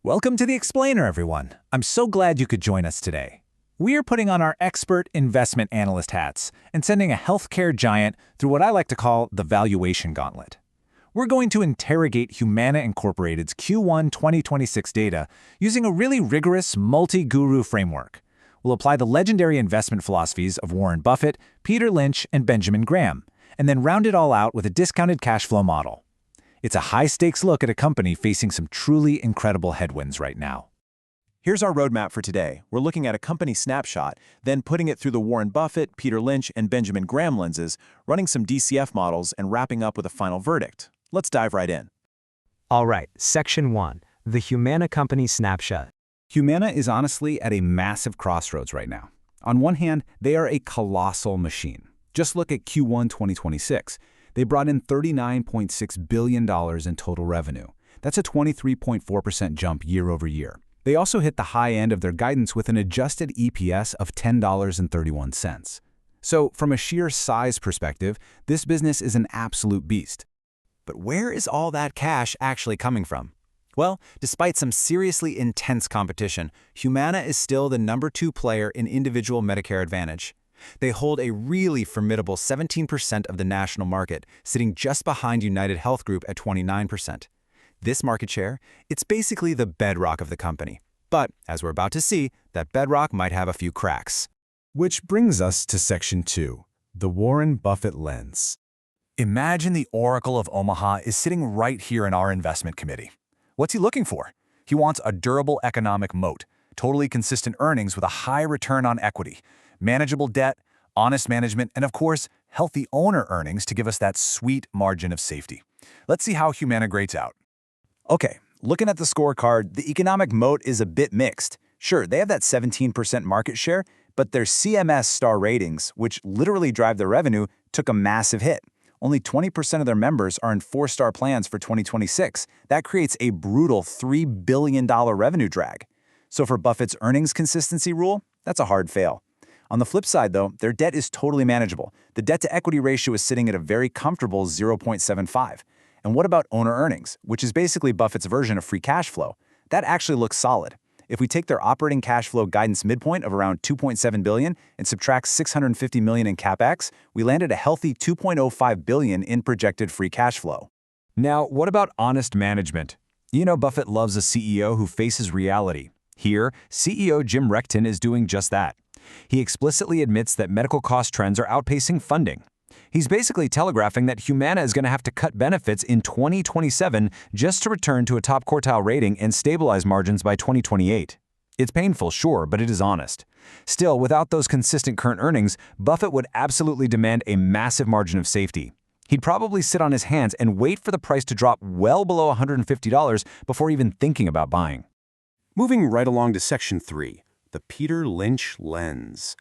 Welcome to The Explainer, everyone. I'm so glad you could join us today. We are putting on our expert investment analyst hats and sending a healthcare giant through what I like to call the valuation gauntlet. We're going to interrogate Humana Incorporated's Q1 2026 data using a really rigorous multi-guru framework. We'll apply the legendary investment philosophies of Warren Buffett, Peter Lynch, and Benjamin Graham, and then round it all out with a discounted cash flow model. It's a high-stakes look at a company facing some truly incredible headwinds right now. Here's our roadmap for today. We're looking at a company snapshot, then putting it through the Warren Buffett, Peter Lynch, and Benjamin Graham lenses, running some DCF models, and wrapping up with a final verdict. Let's dive right in. All right, Section 1, the Humana Company Snapshot. Humana is honestly at a massive crossroads right now. On one hand, they are a colossal machine. Just look at Q1 2026. They brought in $39.6 billion in total revenue. That's a 23.4% jump year over year. They also hit the high end of their guidance with an adjusted EPS of $10.31. So, from a sheer size perspective, this business is an absolute beast. But where is all that cash actually coming from? Well, despite some seriously intense competition, Humana is still the #2 player in individual Medicare Advantage. They hold a really formidable 17% of the national market, sitting just behind United Health Group at 29%. This market share, it's basically the bedrock of the company. But, as we're about to see, that bedrock might have a few cracks. Which brings us to Section 2, the Warren Buffett lens. Imagine the Oracle of Omaha is sitting right here in our investment committee. What's he looking for? He wants a durable economic moat, totally consistent earnings with a high return on equity, manageable debt, honest management, and of course, healthy owner earnings to give us that sweet margin of safety. Let's see how Humana grades out. Okay, looking at the scorecard, the economic moat is a bit mixed. Sure, they have that 17% market share, but their CMS star ratings, which literally drive their revenue, took a massive hit. Only 20% of their members are in 4-star plans for 2026. That creates a brutal $3 billion revenue drag. So for Buffett's earnings consistency rule, that's a hard fail. On the flip side, though, their debt is totally manageable. The debt-to-equity ratio is sitting at a very comfortable 0.75. And what about owner earnings, which is basically Buffett's version of free cash flow? That actually looks solid. If we take their operating cash flow guidance midpoint of around $2.7 billion and subtract $650 million in CapEx, we land at a healthy $2.05 billion in projected free cash flow. Now, what about honest management? You know Buffett loves a CEO who faces reality. Here, CEO Jim Rechtin is doing just that. He explicitly admits that medical cost trends are outpacing funding. He's basically telegraphing that Humana is going to have to cut benefits in 2027 just to return to a top quartile rating and stabilize margins by 2028. It's painful, sure, but it is honest. Still, without those consistent current earnings, Buffett would absolutely demand a massive margin of safety. He'd probably sit on his hands and wait for the price to drop well below $150 before even thinking about buying. Moving right along to Section 3, the Peter Lynch lens.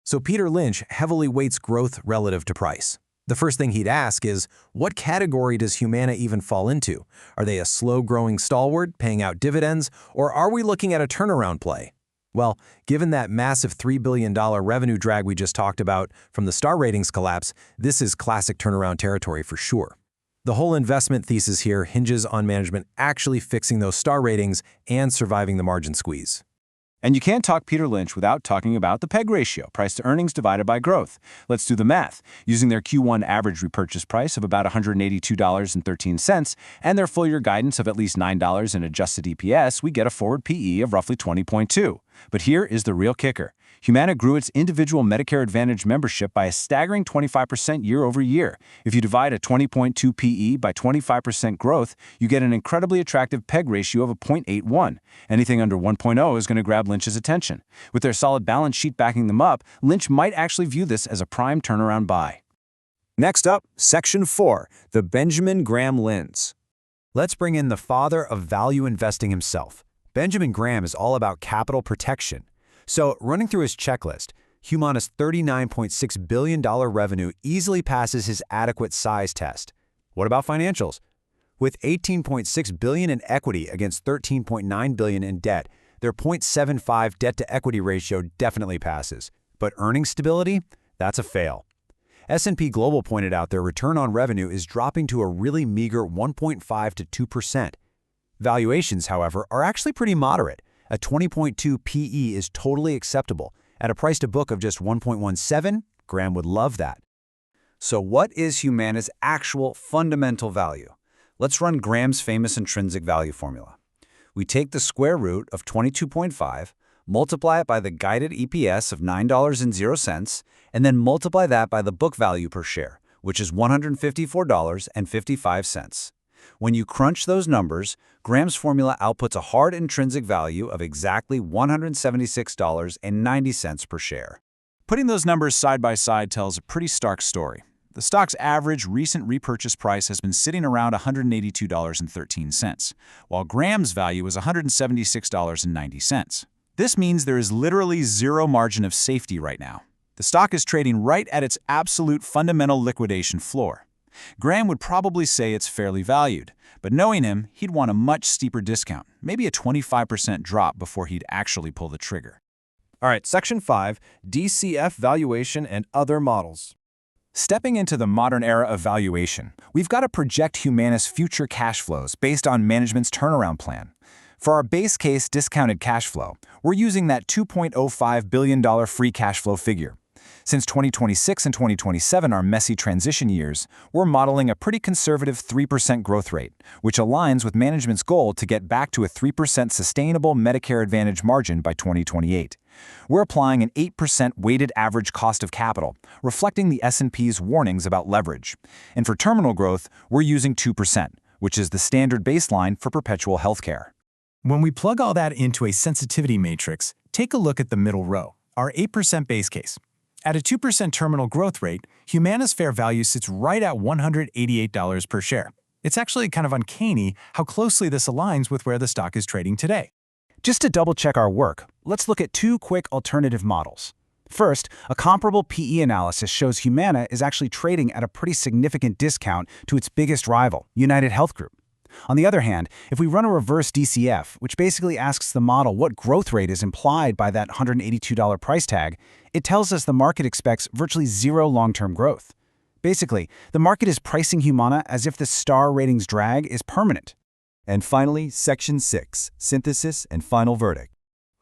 So Peter Lynch heavily weights growth relative to price. The first thing he'd ask is, what category does Humana even fall into? Are they a slow-growing stalwart, paying out dividends, or are we looking at a turnaround play? Well, given that massive $3 billion revenue drag we just talked about from the star ratings collapse, this is classic turnaround territory for sure. The whole investment thesis here hinges on management actually fixing those star ratings and surviving the margin squeeze. And you can't talk Peter Lynch without talking about the PEG ratio, price to earnings divided by growth. Let's do the math. Using their Q1 average repurchase price of about $182.13 and their full-year guidance of at least $9 in adjusted EPS, we get a forward PE of roughly 20.2. But here is the real kicker. Humana grew its individual Medicare Advantage membership by a staggering 25% year over year. If you divide a 20.2 PE by 25% growth, you get an incredibly attractive PEG ratio of a 0.81. Anything under 1.0 is going to grab Lynch's attention. With their solid balance sheet backing them up, Lynch might actually view this as a prime turnaround buy. Next up, Section 4, the Benjamin Graham lens. Let's bring in the father of value investing himself. Benjamin Graham is all about capital protection. So, running through his checklist, Humana's $39.6 billion revenue easily passes his adequate size test. What about financials? With $18.6 billion in equity against $13.9 billion in debt, their 0.75 debt-to-equity ratio definitely passes. But earnings stability? That's a fail. S&P Global pointed out their return on revenue is dropping to a really meager 1.5 to 2%. Valuations, however, are actually pretty moderate. A 20.2 PE is totally acceptable. At a price to book of just 1.17, Graham would love that. So what is Humana's actual fundamental value? Let's run Graham's famous intrinsic value formula. We take the square root of 22.5, multiply it by the guided EPS of $9.00, and then multiply that by the book value per share, which is $154.55. When you crunch those numbers, Graham's formula outputs a hard intrinsic value of exactly $176.90 per share. Putting those numbers side by side tells a pretty stark story. The stock's average recent repurchase price has been sitting around $182.13, while Graham's value is $176.90. This means there is literally zero margin of safety right now. The stock is trading right at its absolute fundamental liquidation floor. Graham would probably say it's fairly valued, but knowing him, he'd want a much steeper discount, maybe a 25% drop before he'd actually pull the trigger. All right, Section 5, DCF valuation and other models. Stepping into the modern era of valuation, we've got to project Humana's future cash flows based on management's turnaround plan. For our base case discounted cash flow, we're using that $2.05 billion free cash flow figure. Since 2026 and 2027 are messy transition years, we're modeling a pretty conservative 3% growth rate, which aligns with management's goal to get back to a 3% sustainable Medicare Advantage margin by 2028. We're applying an 8% weighted average cost of capital, reflecting the S&P's warnings about leverage. And for terminal growth, we're using 2%, which is the standard baseline for perpetual healthcare. When we plug all that into a sensitivity matrix, take a look at the middle row, our 8% base case. At a 2% terminal growth rate, Humana's fair value sits right at $188 per share. It's actually kind of uncanny how closely this aligns with where the stock is trading today. Just to double-check our work, let's look at two quick alternative models. First, a comparable PE analysis shows Humana is actually trading at a pretty significant discount to its biggest rival, United Health Group. On the other hand, if we run a reverse DCF, which basically asks the model what growth rate is implied by that $182 price tag, it tells us the market expects virtually zero long-term growth. Basically, the market is pricing Humana as if the star ratings drag is permanent. And finally, Section 6, synthesis and final verdict.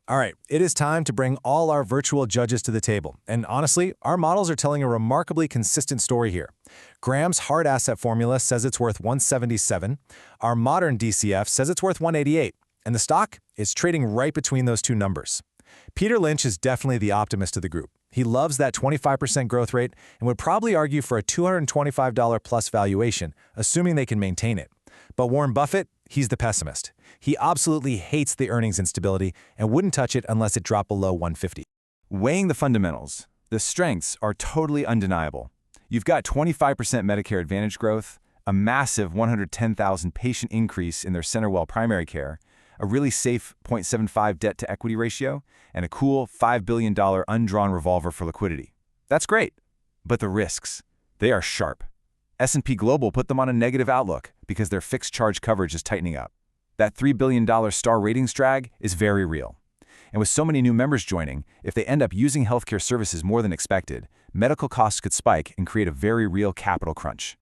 All right, it is time to bring all our virtual judges to the table. And honestly, our models are telling a remarkably consistent story here. Graham's hard asset formula says it's worth 177. Our modern DCF says it's worth 188. And the stock is trading right between those two numbers. Peter Lynch is definitely the optimist of the group. He loves that 25% growth rate and would probably argue for a $225 plus valuation, assuming they can maintain it. But Warren Buffett, he's the pessimist. He absolutely hates the earnings instability and wouldn't touch it unless it dropped below 150. Weighing the fundamentals, the strengths are totally undeniable. You've got 25% Medicare Advantage growth, a massive 110,000 patient increase in their CenterWell primary care, a really safe 0.75 debt-to-equity ratio, and a cool $5 billion undrawn revolver for liquidity. That's great. But the risks, they are sharp. S&P Global put them on a negative outlook because their fixed charge coverage is tightening up. That $3 billion star ratings drag is very real. And with so many new members joining, if they end up using healthcare services more than expected, medical costs could spike and create a very real capital crunch.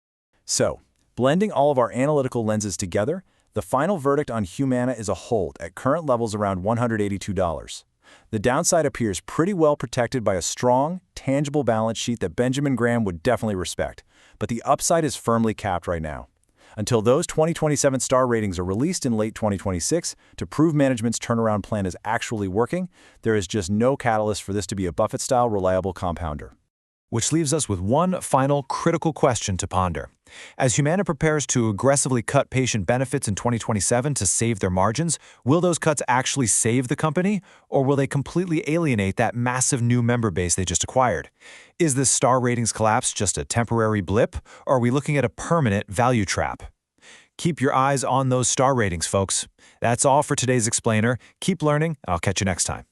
So, blending all of our analytical lenses together, the final verdict on Humana is a hold at current levels around $182. The downside appears pretty well protected by a strong, tangible balance sheet that Benjamin Graham would definitely respect, but the upside is firmly capped right now. Until those 2027 star ratings are released in late 2026 to prove management's turnaround plan is actually working, there is just no catalyst for this to be a Buffett-style reliable compounder. Which leaves us with one final critical question to ponder. As Humana prepares to aggressively cut patient benefits in 2027 to save their margins, will those cuts actually save the company, or will they completely alienate that massive new member base they just acquired? Is this star ratings collapse just a temporary blip, or are we looking at a permanent value trap? Keep your eyes on those star ratings, folks. That's all for today's Explainer. Keep learning. I'll catch you next time.